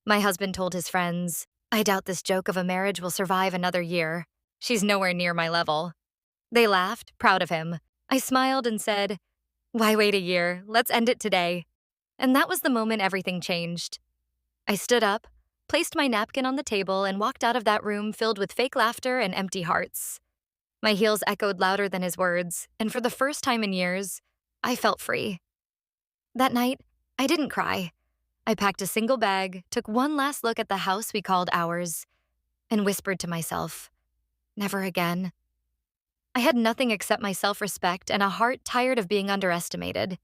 My husband told his friends, "I doubt this joke of a marriage will survive another year. She's nowhere near my level." They laughed, proud of him. I smiled and said, "Why wait a year? Let's end it today." And that was the moment everything changed. I stood up, placed my napkin on the table, and walked out of that room filled with fake laughter and empty hearts. My heels echoed louder than his words, and for the first time in years, I felt free. That night, I didn't cry. I packed a single bag, took one last look at the house we called ours, and whispered to myself, never again. I had nothing except my self respect and a heart tired of being underestimated.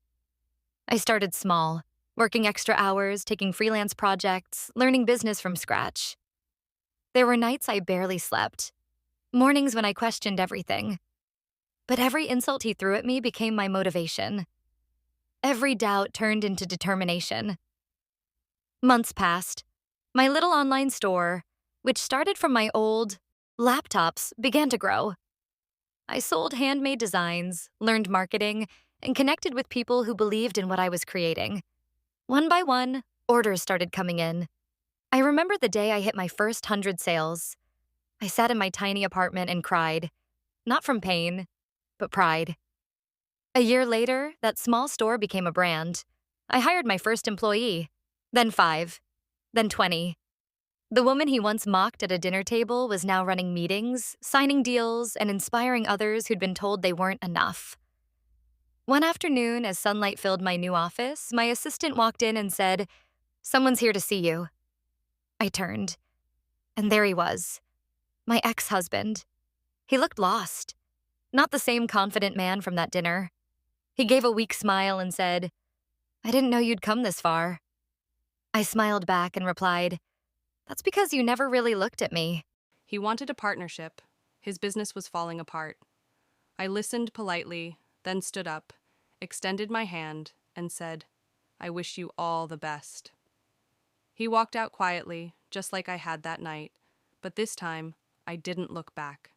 I started small, working extra hours, taking freelance projects, learning business from scratch. There were nights I barely slept, mornings when I questioned everything. But every insult he threw at me became my motivation. Every doubt turned into determination. Months passed. My little online store, which started from my old laptops, began to grow. I sold handmade designs, learned marketing, and connected with people who believed in what I was creating. One by one, orders started coming in. I remember the day I hit my first 100 sales. I sat in my tiny apartment and cried, not from pain, but pride. A year later, that small store became a brand. I hired my first employee, then 5, then 20. The woman he once mocked at a dinner table was now running meetings, signing deals, and inspiring others who'd been told they weren't enough. One afternoon, as sunlight filled my new office, my assistant walked in and said, "Someone's here to see you." I turned, and there he was, my ex-husband. He looked lost, not the same confident man from that dinner. He gave a weak smile and said, "I didn't know you'd come this far." I smiled back and replied, "That's because you never really looked at me." He wanted a partnership. His business was falling apart. I listened politely, then stood up, extended my hand, and said, "I wish you all the best." He walked out quietly, just like I had that night, but this time, I didn't look back.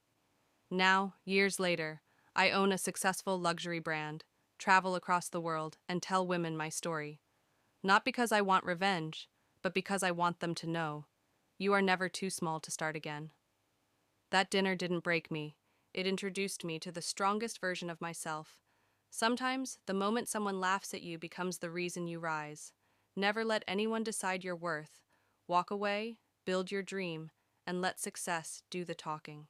Now, years later, I own a successful luxury brand, travel across the world, and tell women my story. Not because I want revenge, but because I want them to know, you are never too small to start again. That dinner didn't break me. It introduced me to the strongest version of myself. Sometimes, the moment someone laughs at you becomes the reason you rise. Never let anyone decide your worth. Walk away, build your dream, and let success do the talking.